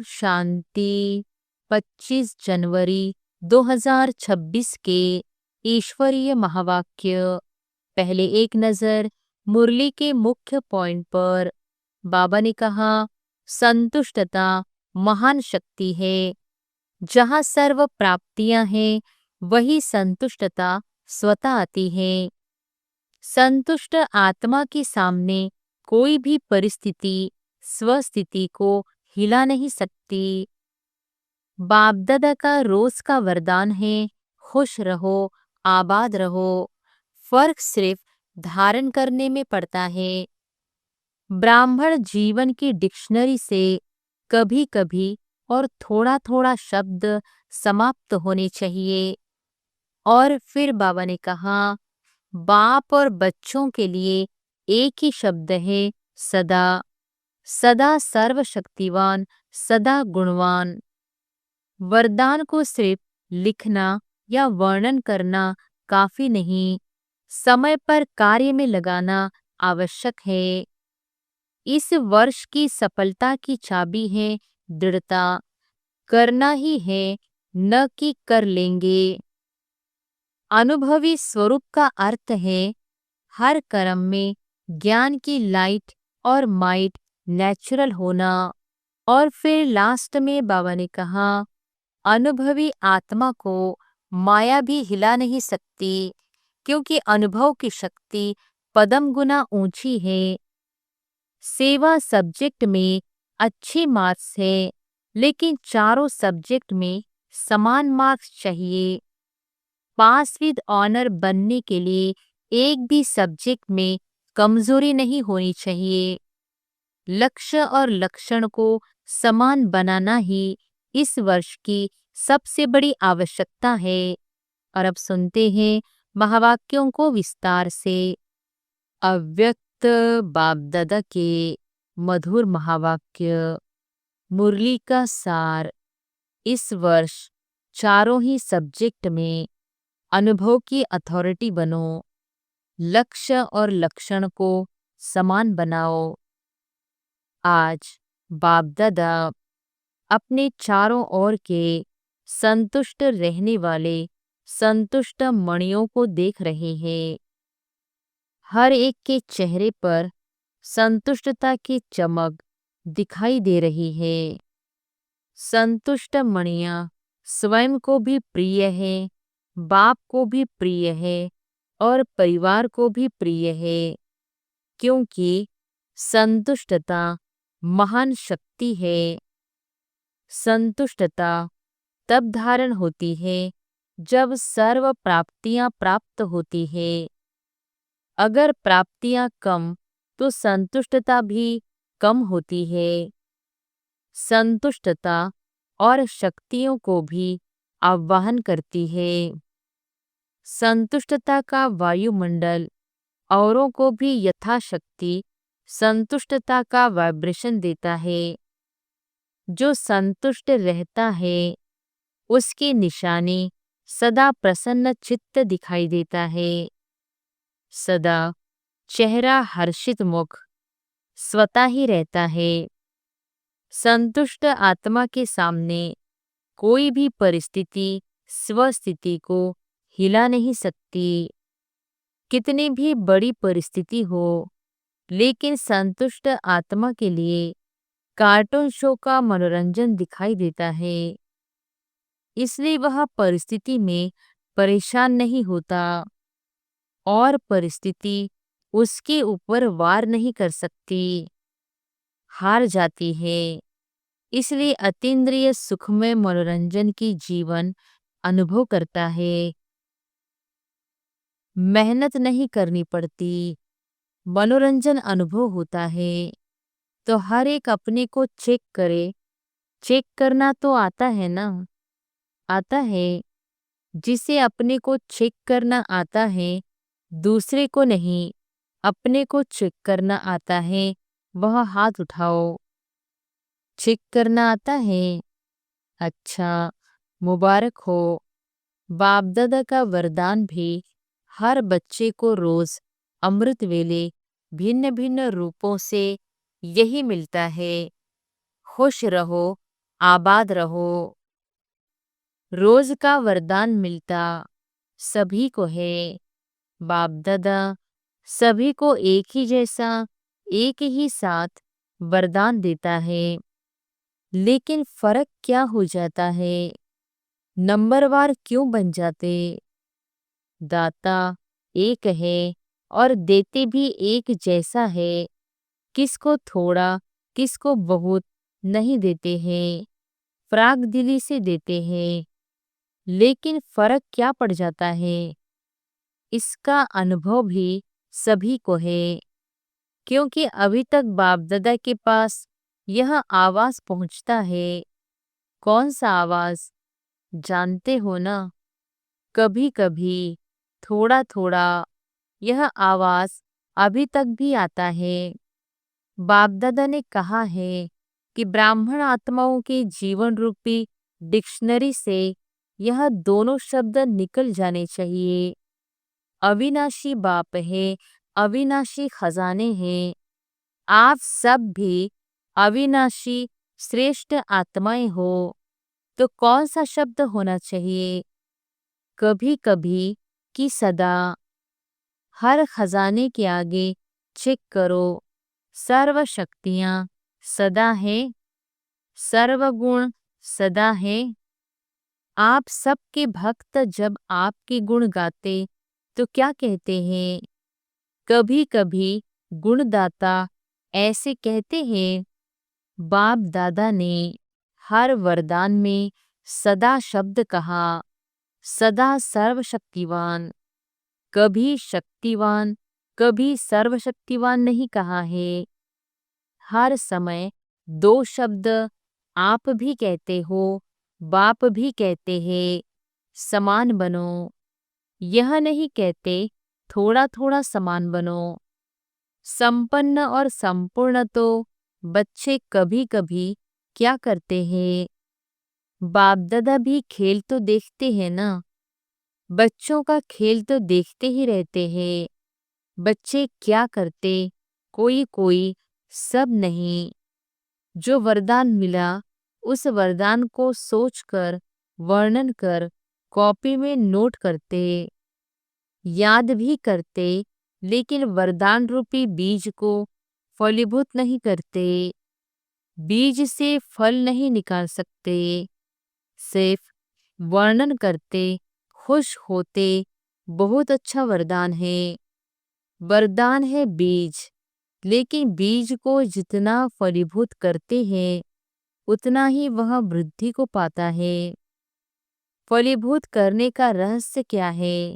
शांति। 25 जनवरी 2026 के ईश्वरीय महावाक्य। पहले एक नजर मुरली के मुख्य पॉइंट पर। बाबा ने कहा, संतुष्टता महान शक्ति है। जहाँ सर्व प्राप्तियां हैं, वही संतुष्टता स्वतः आती है। संतुष्ट आत्मा के सामने कोई भी परिस्थिति स्वस्थिति को हिला नहीं सकती। बाप दादा का रोज का वरदान है, खुश रहो, आबाद रहो। फर्क सिर्फ धारण करने में पड़ता है। ब्राह्मण जीवन की डिक्शनरी से कभी कभी और थोड़ा थोड़ा शब्द समाप्त होने चाहिए। और फिर बाबा ने कहा, बाप और बच्चों के लिए एक ही शब्द है, सदा। सदा सर्वशक्तिवान, सदा गुणवान। वरदान को सिर्फ लिखना या वर्णन करना काफी नहीं, समय पर कार्य में लगाना आवश्यक है। इस वर्ष की सफलता की चाबी है दृढ़ता। करना ही है, न कि कर लेंगे। अनुभवी स्वरूप का अर्थ है हर कर्म में ज्ञान की लाइट और माइट नेचुरल होना। और फिर लास्ट में बाबा ने कहा, अनुभवी आत्मा को माया भी हिला नहीं सकती, क्योंकि अनुभव की शक्ति पदम गुना ऊंची है। सेवा सब्जेक्ट में अच्छे मार्क्स है, लेकिन चारों सब्जेक्ट में समान मार्क्स चाहिए। पास विद ऑनर बनने के लिए एक भी सब्जेक्ट में कमजोरी नहीं होनी चाहिए। लक्ष्य और लक्षण को समान बनाना ही इस वर्ष की सबसे बड़ी आवश्यकता है। और अब सुनते हैं महावाक्यों को विस्तार से। अव्यक्त बाप दादा के मधुर महावाक्य। मुरली का सार। इस वर्ष चारों ही सब्जेक्ट में अनुभव की अथॉरिटी बनो। लक्ष्य और लक्षण को समान बनाओ। आज बाप दादा अपने चारों ओर के संतुष्ट रहने वाले संतुष्ट मणियों को देख रहे हैं। हर एक के चेहरे पर संतुष्टता की चमक दिखाई दे रही है। संतुष्ट मणियां स्वयं को भी प्रिय है, बाप को भी प्रिय है और परिवार को भी प्रिय है, क्योंकि संतुष्टता महान शक्ति है। संतुष्टता तब धारण होती है जब सर्व प्राप्तियां प्राप्त होती है। अगर प्राप्तियां कम तो संतुष्टता भी कम होती है। संतुष्टता और शक्तियों को भी आवाहन करती है। संतुष्टता का वायुमंडल औरों को भी यथाशक्ति संतुष्टता का वाइब्रेशन देता है। जो संतुष्ट रहता है, उसकी निशानी सदा प्रसन्न चित्त दिखाई देता है। सदा चेहरा हर्षित मुख स्वतः ही रहता है। संतुष्ट आत्मा के सामने कोई भी परिस्थिति स्वस्थिति को हिला नहीं सकती। कितनी भी बड़ी परिस्थिति हो, लेकिन संतुष्ट आत्मा के लिए कार्टून शो का मनोरंजन दिखाई देता है। इसलिए वह परिस्थिति में परेशान नहीं होता और परिस्थिति उसके ऊपर वार नहीं कर सकती, हार जाती है। इसलिए अतीन्द्रिय सुखमय मनोरंजन की जीवन अनुभव करता है। मेहनत नहीं करनी पड़ती, मनोरंजन अनुभव होता है। तो हर एक अपने को चेक करे। चेक करना तो आता है ना? आता है। जिसे अपने को चेक करना आता है, दूसरे को नहीं, अपने को चेक करना आता है, वह हाथ उठाओ। चेक करना आता है? अच्छा, मुबारक हो। बाप दादा का वरदान भी हर बच्चे को रोज अमृत वेले भिन्न भिन्न रूपों से यही मिलता है। खुश रहो, आबाद रहो। रोज का वरदान मिलता सभी को है। बाप दादा सभी को एक ही जैसा एक ही साथ वरदान देता है, लेकिन फर्क क्या हो जाता है? नंबरवार क्यों बन जाते? दाता एक है और देते भी एक जैसा है। किसको थोड़ा किसको बहुत नहीं देते हैं, फराक दिली से देते हैं। लेकिन फर्क क्या पड़ जाता है? इसका अनुभव भी सभी को है, क्योंकि अभी तक बाप दादा के पास यह आवाज पहुंचता है। कौन सा आवाज जानते हो ना? कभी कभी थोड़ा थोड़ा यह आवाज अभी तक भी आता है। बाप दादा ने कहा है कि ब्राह्मण आत्माओं के जीवन रूपी डिक्शनरी से यह दोनों शब्द निकल जाने चाहिए। अविनाशी बाप है, अविनाशी खजाने हैं। आप सब भी अविनाशी श्रेष्ठ आत्माएं हो, तो कौन सा शब्द होना चाहिए? कभी कभी कि सदा। हर खजाने के आगे चेक करो। सर्व शक्तियां सदा है, सर्वगुण सदा है। आप सबके भक्त जब आपके गुण गाते तो क्या कहते हैं? कभी कभी गुणदाता ऐसे कहते हैं। बाप दादा ने हर वरदान में सदा शब्द कहा। सदा सर्वशक्तिवान, कभी शक्तिवान, कभी सर्वशक्तिवान नहीं कहा है। हर समय दो शब्द आप भी कहते हो, बाप भी कहते हैं। समान बनो। यह नहीं कहते थोड़ा थोड़ा समान बनो। संपन्न और संपूर्ण तो बच्चे कभी कभी क्या करते हैं? बाप दादा भी खेल तो देखते हैं ना। बच्चों का खेल तो देखते ही रहते हैं। बच्चे क्या करते, कोई कोई, सब नहीं। जो वरदान मिला उस वरदान को सोचकर वर्णन कर कॉपी में नोट करते, याद भी करते, लेकिन वरदान रूपी बीज को फलीभूत नहीं करते। बीज से फल नहीं निकाल सकते, सिर्फ वर्णन करते, खुश होते। बहुत अच्छा वरदान है। वरदान है बीज, लेकिन बीज को जितना फलीभूत करते हैं उतना ही वह वृद्धि को पाता है। फलीभूत करने का रहस्य क्या है?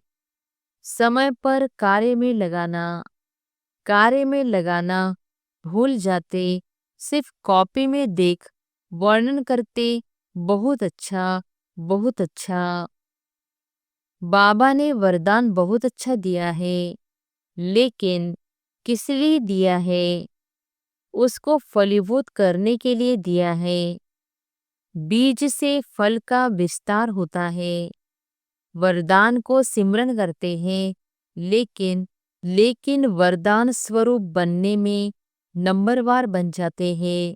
समय पर कार्य में लगाना। कार्य में लगाना भूल जाते, सिर्फ कॉपी में देख वर्णन करते, बहुत अच्छा, बहुत अच्छा। बाबा ने वरदान बहुत अच्छा दिया है, लेकिन किस लिए दिया है? उसको फलीभूत करने के लिए दिया है। बीज से फल का विस्तार होता है। वरदान को सिमरन करते हैं, लेकिन वरदान स्वरूप बनने में नंबरवार बन जाते हैं।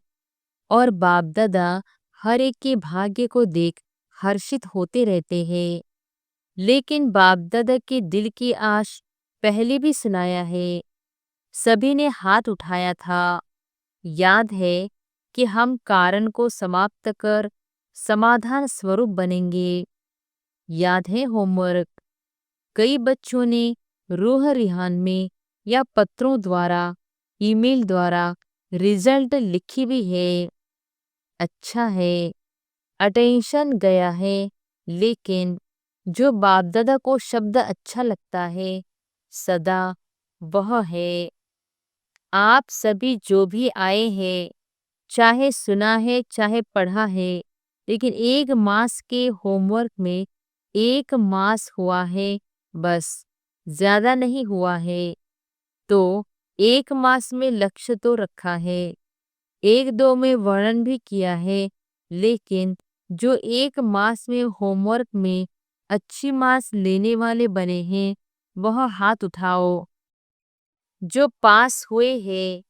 और बाप दादा हर एक के भाग्य को देख हर्षित होते रहते हैं। लेकिन बाप दादा के दिल की आश पहले भी सुनाया है। सभी ने हाथ उठाया था। याद है कि हम कारण को समाप्त कर समाधान स्वरूप बनेंगे। याद है होमवर्क? कई बच्चों ने रूह रिहान में या पत्रों द्वारा, ईमेल द्वारा रिजल्ट लिखी भी है। अच्छा है, अटेंशन गया है, लेकिन जो बाप दादा को शब्द अच्छा लगता है सदा, वह है। आप सभी जो भी आए हैं, चाहे सुना है चाहे पढ़ा है, लेकिन एक मास के होमवर्क में एक मास हुआ है, बस, ज्यादा नहीं हुआ है। तो एक मास में लक्ष्य तो रखा है, एक दो में वर्णन भी किया है, लेकिन जो एक मास में होमवर्क में अच्छी मार्क्स लेने वाले बने हैं, वह हाथ उठाओ। जो पास हुए हैं,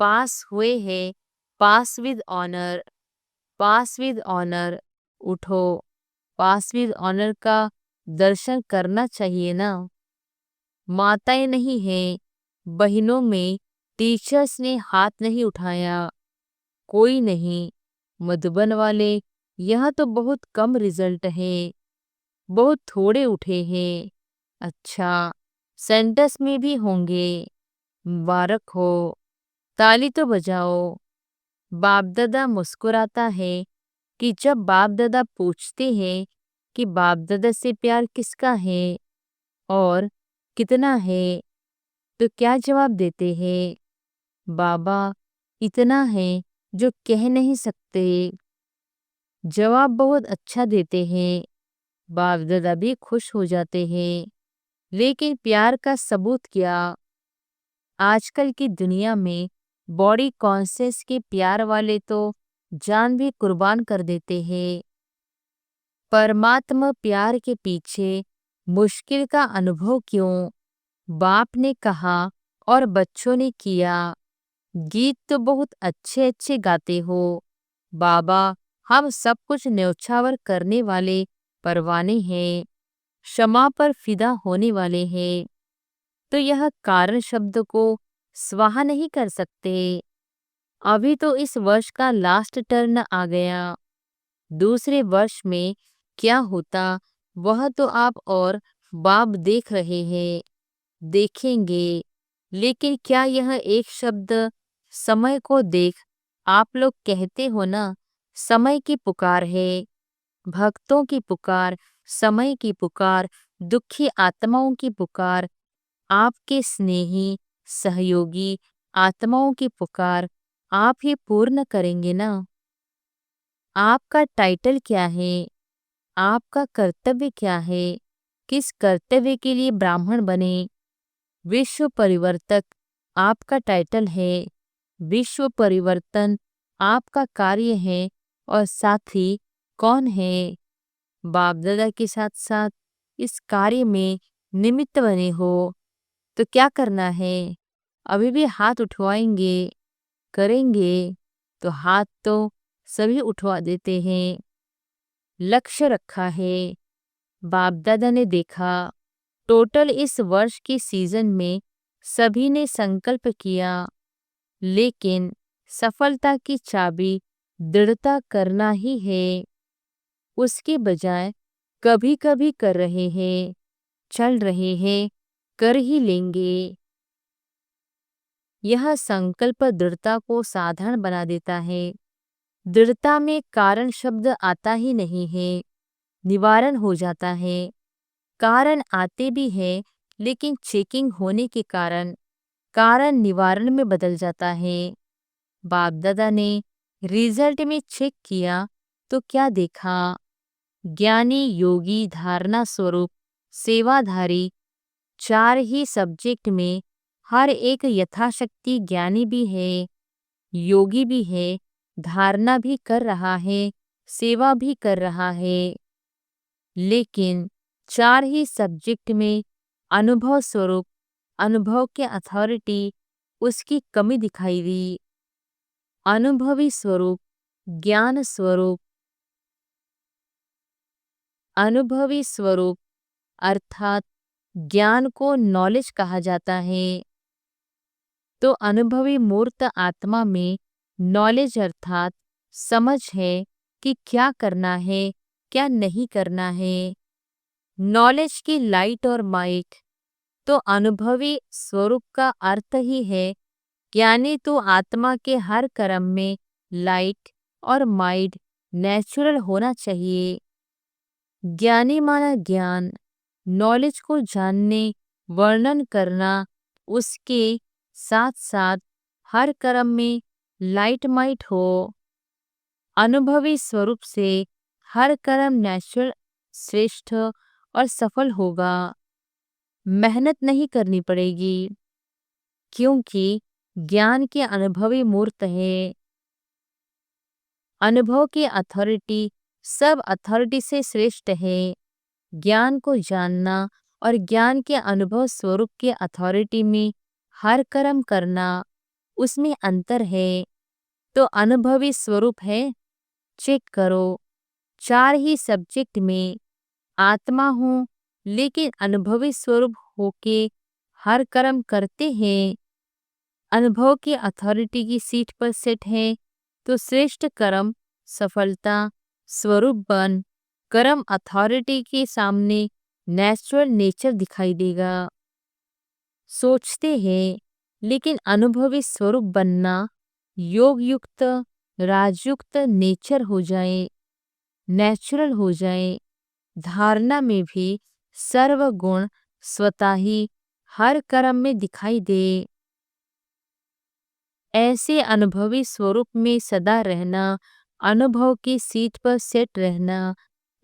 पास हुए हैं, pass with honour. Pass with honour, उठो। पास विद ऑनर का दर्शन करना चाहिए ना। माताएं नहीं हैं, बहनों में टीचर्स ने हाथ नहीं उठाया, कोई नहीं। मधुबन वाले, यह तो बहुत कम रिजल्ट है, बहुत थोड़े उठे हैं। अच्छा, सेंटर्स में भी होंगे। मुबारक हो, ताली तो बजाओ। बाप दादा मुस्कुराता है कि जब बाप दादा पूछते हैं कि बाप दादा से प्यार किसका है और कितना है, तो क्या जवाब देते हैं? बाबा, इतना है जो कह नहीं सकते। जवाब बहुत अच्छा देते हैं। बाप दादा भी खुश हो जाते हैं। लेकिन प्यार का सबूत क्या? आजकल की दुनिया में बॉडी कॉन्शियस के प्यार वाले तो जान भी कुर्बान कर देते हैं। परमात्मा प्यार के पीछे मुश्किल का अनुभव क्यों? बाप ने कहा और बच्चों ने किया। गीत तो बहुत अच्छे अच्छे गाते हो बाबा, हम सब कुछ न्यौछावर करने वाले परवाने हैं, क्षमा पर फिदा होने वाले हैं। तो यह कारण शब्द को स्वाहा नहीं कर सकते। अभी तो इस वर्ष का लास्ट टर्न आ गया। दूसरे वर्ष में क्या होता वह तो आप और बाप देख रहे हैं, देखेंगे। लेकिन क्या यह एक शब्द समय को देख, आप लोग कहते हो ना, समय की पुकार है, भक्तों की पुकार, समय की पुकार, दुखी आत्माओं की पुकार, आपके स्नेही सहयोगी आत्माओं की पुकार आप ही पूर्ण करेंगे ना। आपका टाइटल क्या है? आपका कर्तव्य क्या है? किस कर्तव्य के लिए ब्राह्मण बने? विश्व परिवर्तक आपका टाइटल है। विश्व परिवर्तन आपका कार्य है। और साथी कौन है? बाप दादा के साथ साथ इस कार्य में निमित्त बने हो। तो क्या करना है? अभी भी हाथ उठवाएंगे, करेंगे? तो हाथ तो सभी उठवा देते हैं। लक्ष्य रखा है। बाप दादा ने देखा, टोटल इस वर्ष के सीजन में सभी ने संकल्प किया, लेकिन सफलता की चाबी दृढ़ता करना ही है। उसके बजाय कभी कभी कर रहे हैं, चल रहे हैं, कर ही लेंगे। यह संकल्प दृढ़ता को साधारण बना देता है। दृढ़ता में कारण शब्द आता ही नहीं है, निवारण हो जाता है। कारण आते भी हैं, लेकिन चेकिंग होने के कारण निवारण में बदल जाता है। बाप दादा ने रिजल्ट में चेक किया तो क्या देखा? ज्ञानी, योगी, धारणा स्वरूप, सेवाधारी, 4 ही सब्जेक्ट में हर एक यथाशक्ति ज्ञानी भी है, योगी भी है, धारणा भी कर रहा है, सेवा भी कर रहा है। लेकिन 4 ही सब्जेक्ट में अनुभव स्वरूप, अनुभव के अथॉरिटी उसकी कमी दिखाई दी। अनुभवी स्वरूप, ज्ञान स्वरूप, अनुभवी स्वरूप अर्थात ज्ञान को नॉलेज कहा जाता है। तो अनुभवी मूर्त आत्मा में नॉलेज अर्थात समझ है कि क्या करना है, क्या नहीं करना है। नॉलेज की लाइट और माइट। तो अनुभवी स्वरूप का अर्थ ही है ज्ञानी तो आत्मा के हर कर्म में लाइट और माइट नेचुरल होना चाहिए। ज्ञानी माना ज्ञान, नॉलेज को जानने, वर्णन करना, उसके साथ साथ हर कर्म में लाइट माइट हो। अनुभवी स्वरूप से हर कर्म नेचुरल, श्रेष्ठ और सफल होगा। मेहनत नहीं करनी पड़ेगी, क्योंकि ज्ञान के अनुभवी मूर्त है। अनुभव की अथॉरिटी सब अथॉरिटी से श्रेष्ठ है। ज्ञान को जानना और ज्ञान के अनुभव स्वरूप के अथॉरिटी में हर कर्म करना, उसमें अंतर है। तो अनुभवी स्वरूप है चेक करो, 4 ही सब्जेक्ट में आत्मा हूँ लेकिन अनुभवी स्वरूप होके हर कर्म करते हैं। अनुभव की अथॉरिटी की सीट पर सेट है तो श्रेष्ठ कर्म सफलता स्वरूप बन कर्म अथॉरिटी के सामने नेचुरल नेचर दिखाई देगा। सोचते हैं लेकिन अनुभवी स्वरूप बनना योग युक्त राजयुक्त नेचर हो जाए, नेचुरल हो जाए। धारणा में भी सर्वगुण स्वतः ही हर कर्म में दिखाई दे। ऐसे अनुभवी स्वरूप में सदा रहना, अनुभव की सीट पर सेट रहना,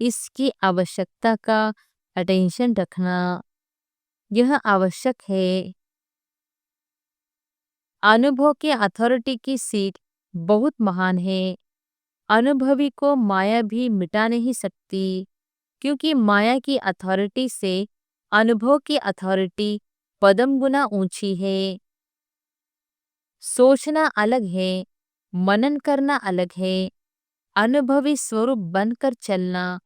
इसकी आवश्यकता का अटेंशन रखना यह आवश्यक है। अनुभव के अथॉरिटी की सीट बहुत महान है। अनुभवी को माया भी मिटा नहीं सकती, क्योंकि माया की अथॉरिटी से अनुभव की अथॉरिटी पदम गुना ऊंची है। सोचना अलग है, मनन करना अलग है। अनुभवी स्वरूप बनकर चलना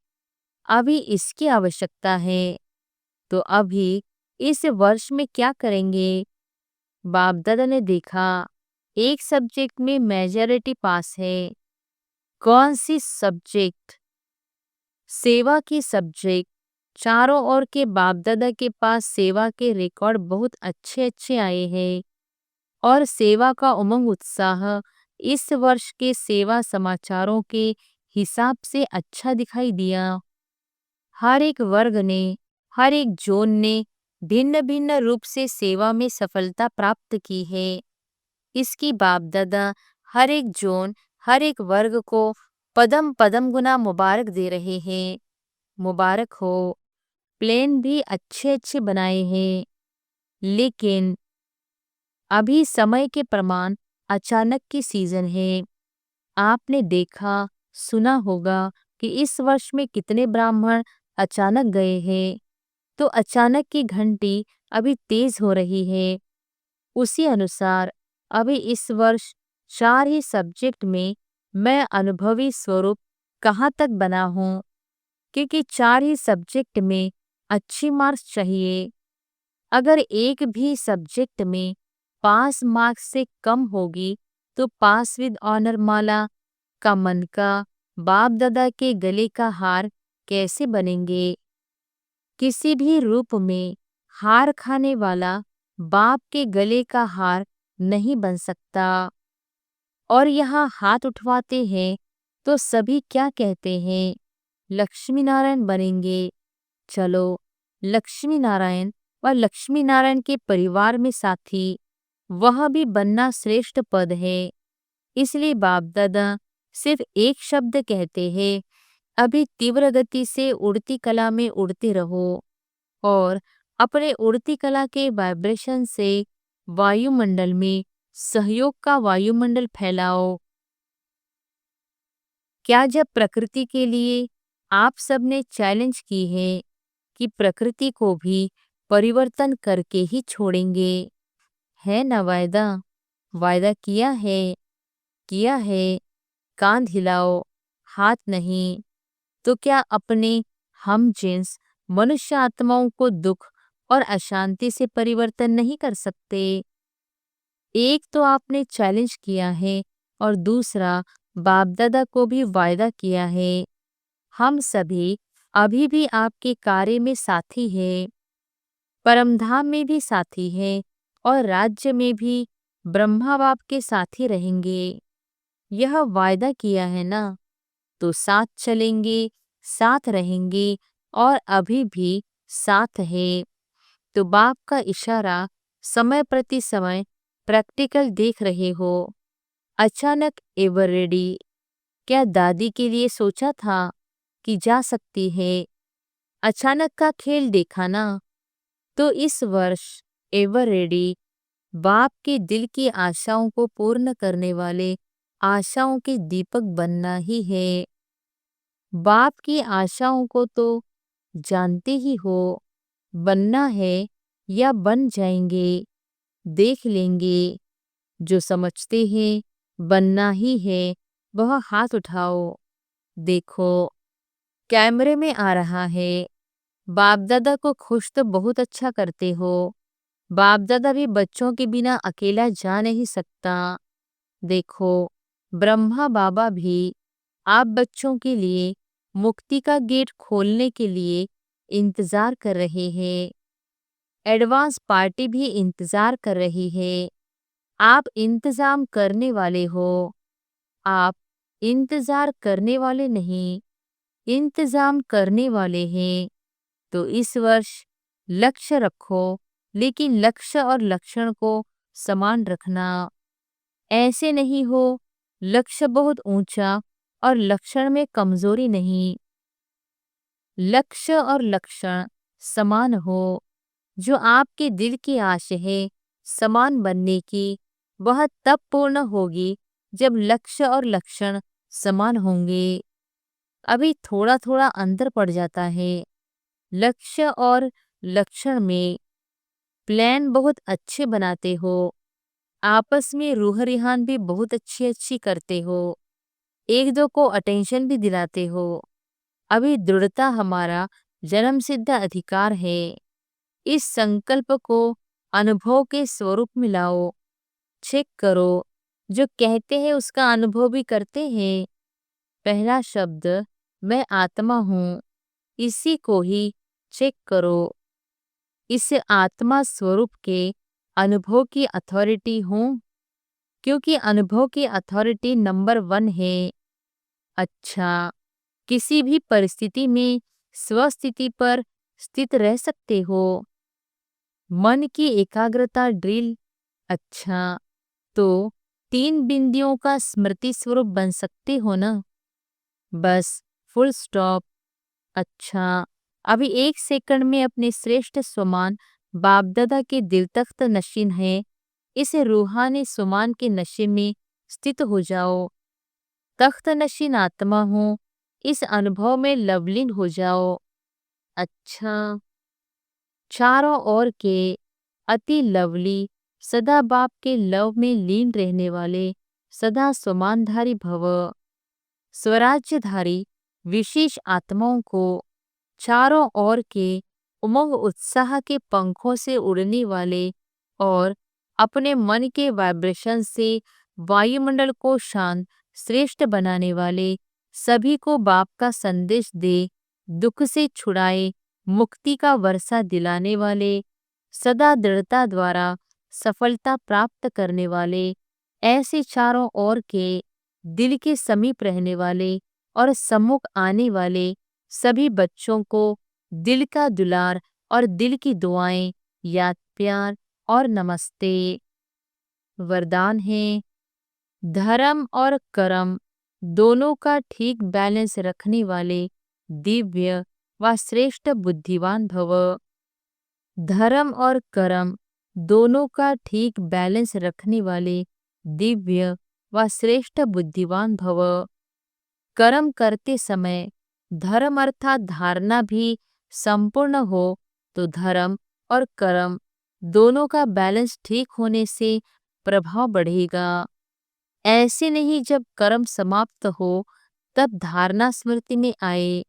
अभी इसकी आवश्यकता है। तो अभी इस वर्ष में क्या करेंगे? बाप दादा ने देखा एक सब्जेक्ट में मेजॉरिटी पास है। कौन सी सब्जेक्ट? सेवा की सब्जेक्ट। चारों ओर के बाप दादा के पास सेवा के रिकॉर्ड बहुत अच्छे अच्छे आए हैं और सेवा का उमंग उत्साह इस वर्ष के सेवा समाचारों के हिसाब से अच्छा दिखाई दिया। हर एक वर्ग ने, हर एक जोन ने भिन्न भिन्न रूप से सेवा में सफलता प्राप्त की है। इसकी बाप दादा हर एक जोन, हर एक वर्ग को पदम पदम गुना मुबारक दे रहे हैं। मुबारक हो। प्लेन भी अच्छे अच्छे बनाए हैं, लेकिन अभी समय के प्रमाण अचानक की सीजन है। आपने देखा सुना होगा कि इस वर्ष में कितने ब्राह्मण अचानक गए हैं, तो अचानक की घंटी अभी तेज हो रही है। उसी अनुसार अभी इस वर्ष 4 ही सब्जेक्ट में मैं अनुभवी स्वरूप कहाँ तक बना हूँ, क्योंकि 4 ही सब्जेक्ट में अच्छी मार्क्स चाहिए। अगर एक भी सब्जेक्ट में पास मार्क्स से कम होगी तो पास विद ऑनर माला का मन का बाप दादा के गले का हार कैसे बनेंगे? किसी भी रूप में हार खाने वाला बाप के गले का हार नहीं बन सकता। और यहाँ हाथ उठवाते हैं तो सभी क्या कहते हैं? लक्ष्मी नारायण बनेंगे। चलो, लक्ष्मी नारायण व लक्ष्मी नारायण के परिवार में साथी, वह भी बनना श्रेष्ठ पद है। इसलिए बाप दादा सिर्फ एक शब्द कहते हैं, अभी तीव्र गति से उड़ती कला में उड़ते रहो और अपने उड़ती कला के वाइब्रेशन से वायुमंडल में सहयोग का वायुमंडल फैलाओ। क्या जब प्रकृति के लिए आप सबने चैलेंज की है कि प्रकृति को भी परिवर्तन करके ही छोड़ेंगे? है ना वायदा? वायदा किया है, किया है। कान हिलाओ, हाथ नहीं। तो क्या अपने हम जिन्स मनुष्य आत्माओं को दुख और अशांति से परिवर्तन नहीं कर सकते? एक तो आपने चैलेंज किया है और दूसरा बाप दादा को भी वायदा किया है। हम सभी अभी भी आपके कार्य में साथी हैं, परमधाम में भी साथी हैं और राज्य में भी ब्रह्मा बाप के साथी रहेंगे। यह वायदा किया है ना, तो साथ चलेंगे, साथ रहेंगे और अभी भी साथ है। तो बाप का इशारा समय प्रति समय प्रैक्टिकल देख रहे हो। अचानक एवर रेडी, क्या दादी के लिए सोचा था कि जा सकती है? अचानक का खेल देखा ना, तो इस वर्ष एवर रेडी बाप के दिल की आशाओं को पूर्ण करने वाले आशाओं के दीपक बनना ही है। बाप की आशाओं को तो जानते ही हो, बनना है या बन जाएंगे, देख लेंगे। जो समझते हैं बनना ही है, वह हाथ उठाओ। देखो, कैमरे में आ रहा है। बाप दादा को खुश तो बहुत अच्छा करते हो। बाप दादा भी बच्चों के बिना अकेला जा नहीं सकता। देखो, ब्रह्मा बाबा भी आप बच्चों के लिए मुक्ति का गेट खोलने के लिए इंतजार कर रहे हैं। एडवांस पार्टी भी इंतजार कर रही है। आप इंतजाम करने वाले हो। आप इंतजार करने वाले नहीं, इंतजाम करने वाले हैं। तो इस वर्ष लक्ष्य रखो, लेकिन लक्ष्य और लक्षण को समान रखना। ऐसे नहीं हो लक्ष्य बहुत ऊंचा और लक्षण में कमजोरी नहीं। लक्ष्य और लक्षण समान हो। जो आपके दिल की आश है समान बनने की, वह तब पूर्ण होगी जब लक्ष्य और लक्षण समान होंगे। अभी थोड़ा थोड़ा अंतर पड़ जाता है। लक्ष्य और लक्षण में प्लान बहुत अच्छे बनाते हो। आपस में रूह रिहान भी बहुत अच्छी अच्छी करते हो। एक दो को अटेंशन भी दिलाते हो। अभी दृढ़ता हमारा जन्म सिद्ध अधिकार है। इस संकल्प को अनुभव के स्वरूप में लाओ। चेक करो, जो कहते हैं उसका अनुभव भी करते हैं। पहला शब्द मैं आत्मा हूँ, इसी को ही चेक करो। इस आत्मा स्वरूप के अनुभव की अथॉरिटी हूँ, क्योंकि अनुभव की अथॉरिटी नंबर 1 है। अच्छा, किसी भी परिस्थिति में स्वस्थिति पर स्थित रह सकते हो। मन की एकाग्रता ड्रिल। अच्छा, तो 3 बिंदियों का स्मृति स्वरूप बन सकते हो ना? बस, फुल स्टॉप। अच्छा, अभी 1 सेकंड में अपने श्रेष्ठ स्वमान बाप दादा के दिल तख्त नशीन है, इस रूहानी सुमान के नशे में स्थित हो जाओ। तख्त नशीन आत्मा हूँ, इस अनुभव में लवलीन हो जाओ। अच्छा, चारों ओर के अति लवली सदा बाप के लव में लीन रहने वाले सदा स्वमानधारी भव। स्वराज्यधारी विशेष आत्माओं को चारों ओर के उमंग उत्साह के पंखों से उड़ने वाले और अपने मन के वाइब्रेशन से वायुमंडल को शांत श्रेष्ठ बनाने वाले सभी को बाप का संदेश दे, दुख से छुड़ाए, मुक्ति का वर्षा दिलाने वाले, सदा दृढ़ता द्वारा सफलता प्राप्त करने वाले, ऐसे चारों ओर के दिल के समीप रहने वाले और सम्मुख आने वाले सभी बच्चों को दिल का दुलार और दिल की दुआएं, याद प्यार और नमस्ते। वरदान है, धर्म और कर्म दोनों का ठीक बैलेंस रखने वाले दिव्य व श्रेष्ठ बुद्धिमान भव। धर्म और कर्म दोनों का ठीक बैलेंस रखने वाले दिव्य व श्रेष्ठ बुद्धिमान भव। कर्म करते समय धर्म अर्थात धारणा भी संपूर्ण हो तो धर्म और कर्म दोनों का बैलेंस ठीक होने से प्रभाव बढ़ेगा। ऐसे नहीं जब कर्म समाप्त हो तब धारणा स्मृति में आए।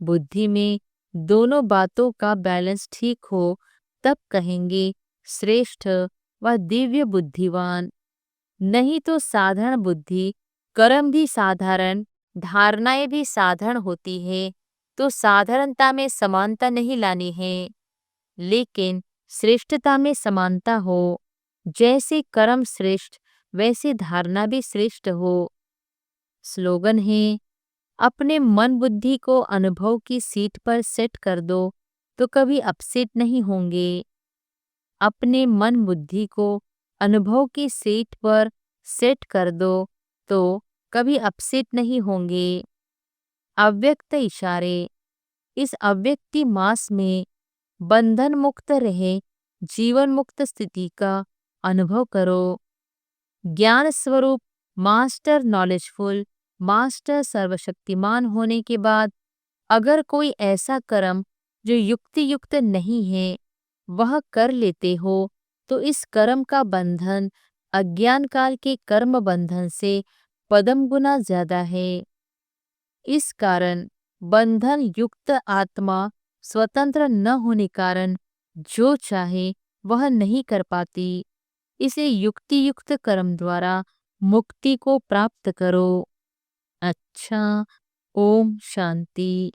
बुद्धि में दोनों बातों का बैलेंस ठीक हो तब कहेंगे श्रेष्ठ व दिव्य बुद्धिवान। नहीं तो साधारण बुद्धि, कर्म भी साधारण, धारणाएं भी साधारण होती है, तो साधारणता में समानता नहीं लानी है, लेकिन श्रेष्ठता में समानता हो। जैसे कर्म श्रेष्ठ वैसे धारणा भी श्रेष्ठ हो। स्लोगन है, अपने मन बुद्धि को अनुभव की सीट पर सेट कर दो तो कभी अपसेट नहीं होंगे। अपने मन बुद्धि को अनुभव की सीट पर सेट कर दो तो कभी अपसेट नहीं होंगे। अव्यक्त इशारे, इस अव्यक्ति मास में बंधन मुक्त रहे जीवन मुक्त स्थिति का अनुभव करो। ज्ञान स्वरूप मास्टर नॉलेजफुल, मास्टर सर्वशक्तिमान होने के बाद अगर कोई ऐसा कर्म जो युक्ति युक्त नहीं है वह कर लेते हो तो इस कर्म का बंधन अज्ञान काल के कर्म बंधन से पदम गुना ज्यादा है। इस कारण बंधन युक्त आत्मा स्वतंत्र न होने कारण जो चाहे वह नहीं कर पाती। इसे युक्ति युक्त कर्म द्वारा मुक्ति को प्राप्त करो। अच्छा, ओम शांति।